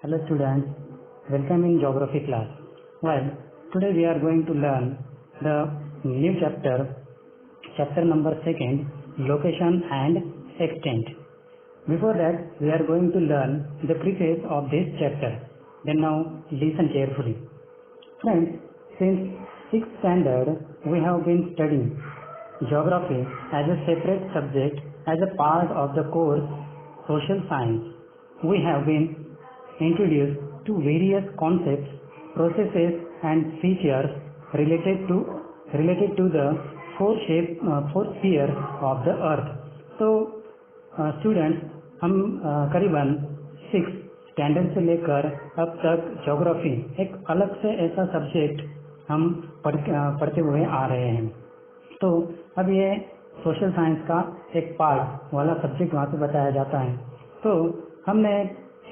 Hello students, welcome in geography class. Well, today we are going to learn the new chapter number 2, location and extent. Before that, we are going to learn the preface of this chapter. Then now listen carefully. Friends, since 6th standard, we have been studying geography as a separate subject as a part of the course social science. We have been introduced to various concepts, processes and features related to the four spheres of the earth. So students, हम करीबन 6 standard से लेकर अब तक geography एक अलग से ऐसा सब्जेक्ट हम पढ़ते हुए आ रहे हैं। तो अब ये सोशल साइंस का एक पार्ट वाला सब्जेक्ट वहाँ पे बताया जाता है। तो हमने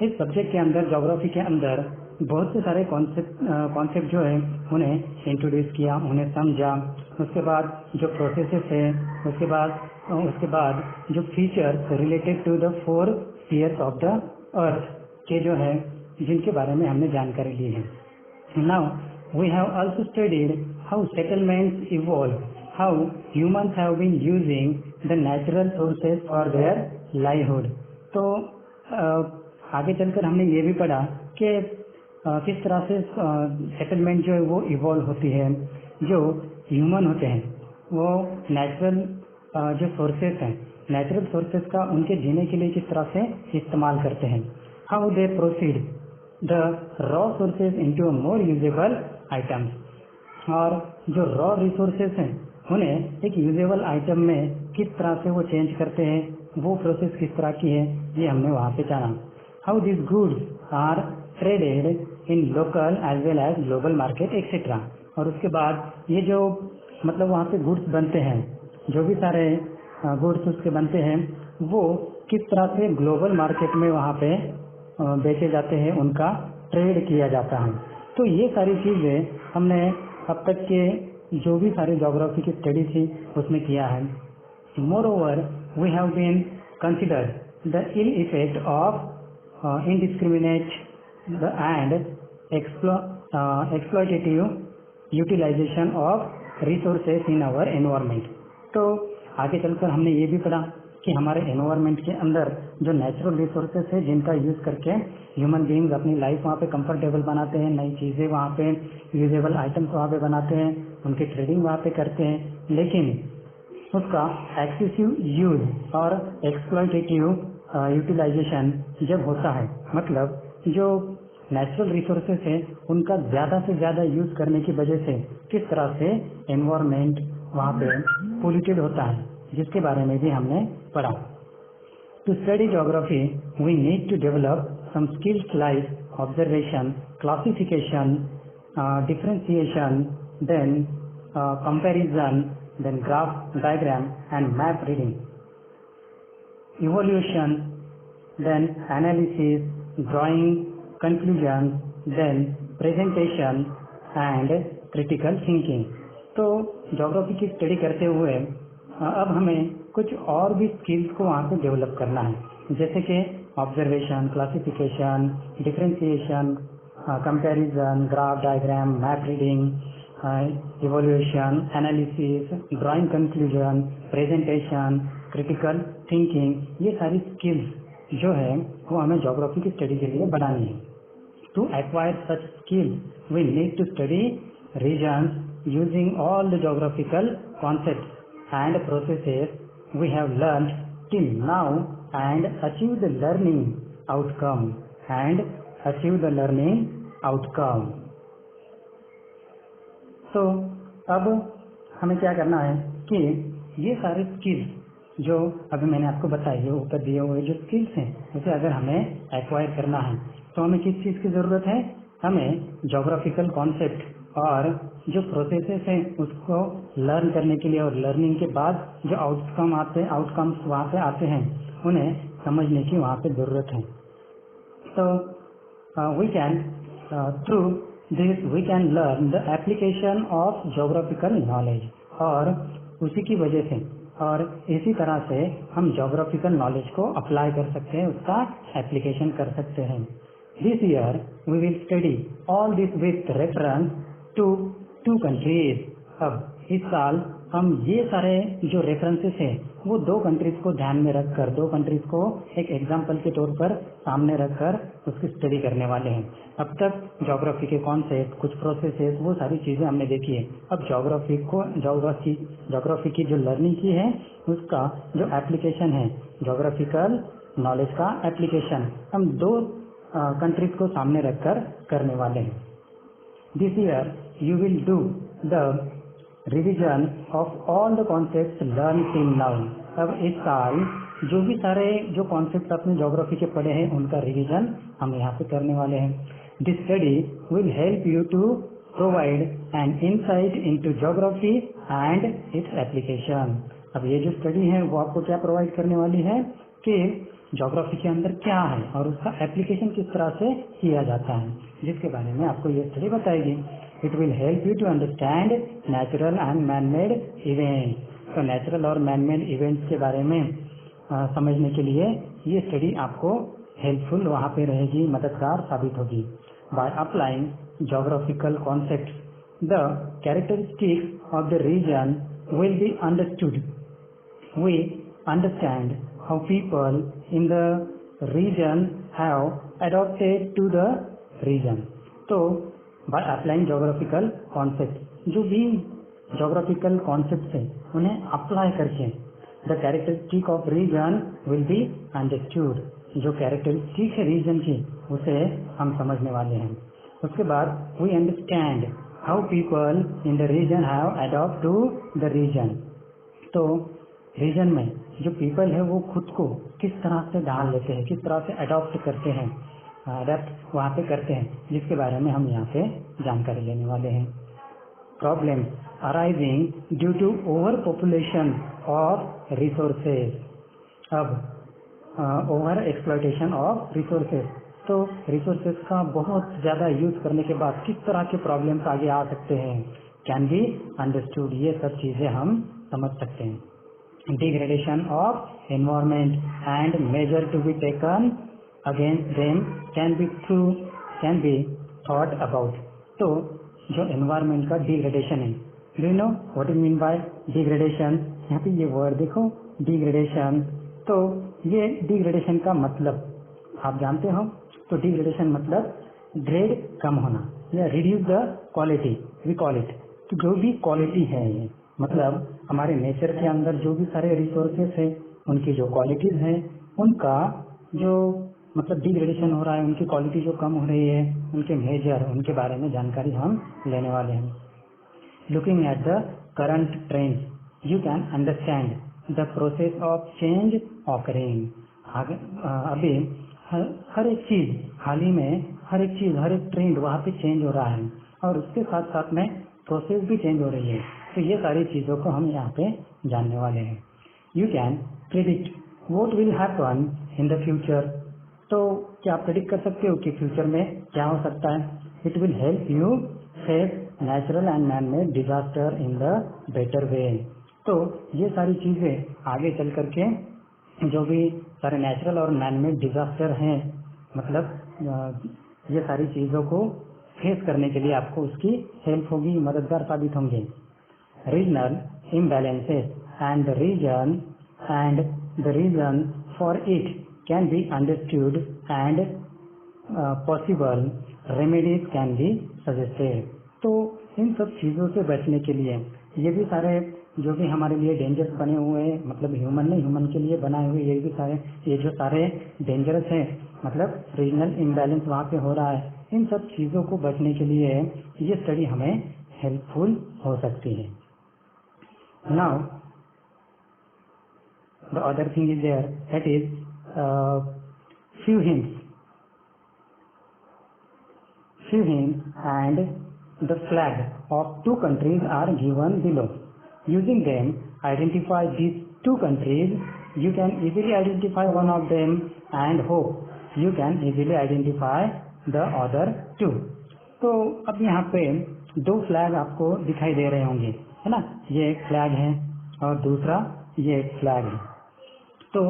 इस सब्जेक्ट के अंदर, ज्योग्राफी के अंदर बहुत से सारे कॉन्सेप्ट जो है उन्हें इंट्रोड्यूस किया, उन्हें समझा। उसके बाद जो प्रोसेसेस है, उसके बाद जो features related to the 4 spheres of the earth के जो है जिनके बारे में हमने जानकारी ली है। Now we have also studied how settlements evolve, how humans have been using the natural sources for their livelihood. तो आगे चलकर हमने ये भी पढ़ा कि किस तरह से सेटलमेंट जो है वो इवॉल्व होती है। जो ह्यूमन होते हैं वो नेचुरल जो सोर्सेस हैं, नेचुरल सोर्सेस का उनके जीने के लिए किस तरह से इस्तेमाल करते हैं। How they proceed the raw sources into more usable items. और जो रॉ रिसोर्सेज हैं उन्हें एक यूजेबल आइटम में किस तरह से वो चेंज करते हैं, वो प्रोसेस किस तरह की है, ये हमने वहाँ पे जाना। How this goods are traded in local as well as global market etcetera. और उसके बाद ये जो मतलब वहाँ पे गुड्स बनते हैं, जो भी सारे गुड्स उसके बनते हैं वो किस तरह से ग्लोबल मार्केट में वहाँ पे बेचे जाते हैं, उनका ट्रेड किया जाता है। तो ये सारी चीज़ें हमने अब तक के जो भी सारे ज्योग्राफी की स्टडी थी उसमें किया है। Moreover, we have been considered the ill effect of indiscriminate and exploitative utilization of resources in our environment। तो आगे चलकर हमने ये भी पढ़ा कि हमारे एनवायरनमेंट के अंदर जो नेचुरल रिसोर्सेस है जिनका यूज़ करके ह्यूमन बीइंग्स अपनी लाइफ वहाँ पे कंफर्टेबल बनाते हैं, नई चीज़ें वहाँ पे यूजेबल आइटम्स वहाँ पे बनाते हैं, उनकी ट्रेडिंग वहाँ पे करते हैं। लेकिन उसका एक्सेसिव यूज और एक्सप्लॉयटेटिव यूटिलाइजेशन जब होता है, मतलब जो नेचुरल रिसोर्सेस है उनका ज़्यादा से ज़्यादा यूज करने की वजह से किस तरह से एनवायरनमेंट वहाँ पे पोल्यूटेड होता है, जिसके बारे में भी हमने पढ़ा। To study geography we need to develop some skills like observation, classification, differentiation, then comparison, then graph, diagram and map reading, evaluation, then analysis, drawing, conclusion, then presentation and critical thinking। तो geography की study करते हुए अब हमें कुछ और भी skills को वहाँ पे डेवलप करना है, जैसे कि observation, classification, differentiation, comparison, graph, diagram, map reading, evolution, analysis, drawing conclusion, presentation, critical thinking. ये सारी स्किल्स जो है वो हमें ज्योग्राफी की स्टडी के लिए बनानी है। To acquire such skills we need to study regions using all the geographical concepts and processes we have learned till now and achieve the learning outcome. तो अब हमें क्या करना है कि ये सारे स्किल्स जो अभी मैंने आपको बताई है, ऊपर दिए हुए जो स्किल्स हैं, उसे अगर हमें एक्वायर करना है तो हमें किस चीज़ की ज़रूरत है? हमें ज्योग्राफिकल कॉन्सेप्ट और जो प्रोसेसेस हैं उसको लर्न करने के लिए, और लर्निंग के बाद जो आउटकम्स वहाँ पे आते हैं उन्हें समझने की वहाँ पे ज़रूरत है। तो we can through this we can learn the application of geographical knowledge। और उसी की वजह से और इसी तरह से हम geographical knowledge को अप्लाई कर सकते हैं, उसका एप्लीकेशन कर सकते हैं। This year we will study all this with reference to 2 countries. अब इस साल हम ये सारे जो रेफरेंसेस हैं वो 2 कंट्रीज को ध्यान में रखकर, 2 कंट्रीज को एक एग्जाम्पल के तौर पर सामने रखकर उसकी स्टडी करने वाले हैं। अब तक ज्योग्राफी के कॉन्सेप्ट, कुछ प्रोसेसेस, वो सारी चीज़ें हमने देखी है। अब ज्योग्राफी की जो लर्निंग की है उसका जो एप्लीकेशन है, ज्योग्राफिकल नॉलेज का एप्लीकेशन, हम 2 कंट्रीज को सामने रखकर करने वाले हैं। This year you will do the revision of all the concepts learn till now. अब इस साल जो भी सारे जो कॉन्सेप्ट आपने ज्योग्राफी के पढ़े हैं उनका रिविजन हम यहाँ पे करने वाले हैं। This study will help you to provide an insight into geography and its application. अब ये जो स्टडी है वो आपको क्या प्रोवाइड करने वाली है कि ज्योग्राफी के अंदर क्या है और उसका एप्लीकेशन किस तरह से किया जाता है, जिसके बारे में आपको ये स्टडी बताएगी। It will help you to understand natural and man made events. तो नेचुरल और मैन मेड इवेंट्स के बारे में समझने के लिए ये स्टडी आपको हेल्पफुल वहाँ पे रहेगी, मददगार साबित होगी। By applying geographical concepts the characteristics of the region will be understood. We understand how people in the region have adopted to the region. तो by applying geographical concepts, जो भी geographical concepts है उन्हें apply करके the characteristic of region will be understood. जो characteristic है region की उसे हम समझने वाले हैं। उसके बाद we understand how people in the region have adopted to the region. तो रीजन में जो पीपल है वो खुद को किस तरह से ढाल लेते हैं, किस तरह से अडॉप्ट करते हैं, अडेप्ट वहाँ पे करते हैं, जिसके बारे में हम यहाँ पे जानकारी लेने वाले हैं। Problem arising due to over population of resources. अब ओवर एक्सप्लॉयटेशन ऑफ रिसोर्सेज, तो रिसोर्सेज का बहुत ज़्यादा यूज करने के बाद किस तरह के प्रॉब्लम्स आगे आ सकते हैं, कैन बी अंडरस्टूड। ये सब चीज़ें हम समझ सकते हैं। Degradation of environment and measure to be taken against them can be thought about. तो जो environment का degradation है, do you know what you mean by degradation? यहाँ पे ये word देखो degradation। तो ये degradation का मतलब आप जानते हो। तो degradation मतलब grade कम होना या reduce the quality, we call it। तो जो भी quality है ये मतलब हमारे नेचर के अंदर जो भी सारे रिसोर्सेस हैं उनकी जो क्वालिटीज हैं उनका जो मतलब डिग्रेडेशन हो रहा है, उनकी क्वालिटी जो कम हो रही है, उनके मेजर, उनके बारे में जानकारी हम लेने वाले हैं। Looking at the current trend you can understand the process of change occurring. अभी हर एक चीज़ हाल ही में हर एक ट्रेंड वहाँ पे चेंज हो रहा है और उसके साथ साथ में प्रोसेस भी चेंज हो रही है। तो ये सारी चीज़ों को हम यहाँ पे जानने वाले हैं। You can predict what will happen in the future. तो क्या आप प्रिडिक्ट कर सकते हो कि फ्यूचर में क्या हो सकता है। It will help you face natural and man made disaster in the better way. तो ये सारी चीज़ें आगे चल करके जो भी सारे नेचुरल और मैन मेड डिजास्टर हैं, मतलब ये सारी चीज़ों को फेस करने के लिए आपको उसकी हेल्प होगी, मददगार साबित होंगे। Regional imbalances and the reason for it can be understood and possible remedies can be suggested. तो इन सब चीज़ों से बचने के लिए ये भी सारे जो भी हमारे लिए डेंजरस बने हुए हैं, मतलब ह्यूमन के लिए बनाए हुए ये जो सारे डेंजरस हैं, मतलब रीजनल इम्बैलेंस वहाँ पे हो रहा है, इन सब चीज़ों को बचने के लिए ये स्टडी हमें हेल्पफुल हो सकती है। Now the other thing is there, that is few hints and the flag of 2 countries are given below. Using them, identify these 2 countries. You can easily identify one of them and hope you can easily identify the other 2. तो अब यहाँ पे 2 flag आपको दिखाई दे रहे होंगे, है ना। ये एक फ्लैग है और दूसरा ये एक फ्लैग है। तो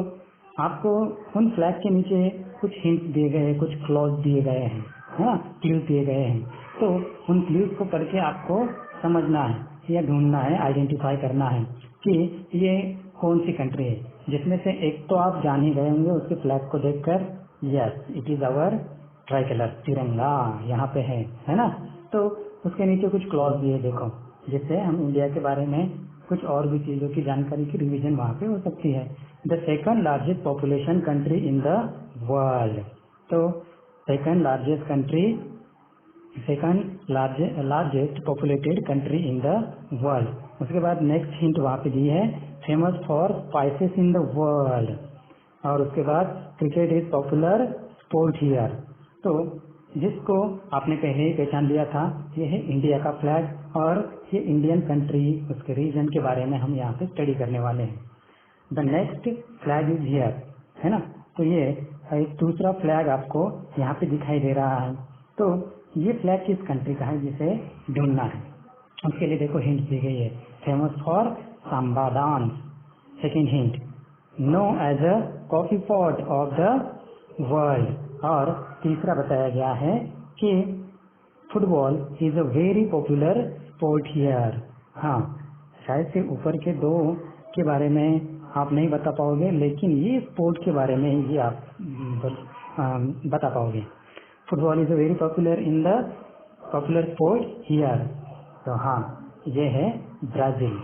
आपको उन फ्लैग के नीचे कुछ हिंट दिए गए हैं, कुछ क्लॉज दिए गए हैं, है ना, क्लूज दिए गए हैं। तो उन क्लूज को पढ़ के आपको समझना है या ढूंढना है, आइडेंटिफाई करना है कि ये कौन सी कंट्री है, जिसमें से एक तो आप जान ही गए होंगे उसके फ्लैग को देखकर, yes it is our try colour, तिरंगा यहाँ पे है ना। तो उसके नीचे कुछ क्लॉज दिए देखो, जिससे हम इंडिया के बारे में कुछ और भी चीजों की जानकारी की रिवीजन वहाँ पे हो सकती है। The second largest population country in the world, तो second largest country, second largest populated country in the world. उसके बाद नेक्स्ट हिंट वहाँ पे दी है, famous for spices in the world, और उसके बाद cricket is popular sport here. तो जिसको आपने पहले ही पहचान लिया था, ये है इंडिया का फ्लैग, और ये इंडियन कंट्री, उसके रीजन के बारे में हम यहाँ पे स्टडी करने वाले हैं। The next flag is here, है ना। तो ये एक दूसरा फ्लैग आपको यहाँ पे दिखाई दे रहा है। तो ये फ्लैग किस कंट्री का है, जिसे ढूंढना है। उसके लिए देखो हिंट दी गई है, famous for samba dance. Second hint, known as a coffee pot of the world. और तीसरा बताया गया है कि football is a very popular sport here. हाँ, शायद से ऊपर के दो के बारे में आप नहीं बता पाओगे, लेकिन ये स्पोर्ट के बारे में ये आप बता पाओगे। Football is a very popular in the popular sport here. तो हाँ, ये है ब्राजील,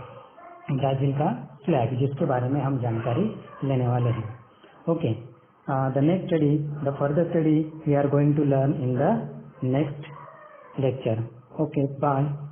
ब्राजील का फ्लैग, जिसके बारे में हम जानकारी लेने वाले हैं। Okay, the next study, the further study we are going to learn in the next lecture. Okay, bye.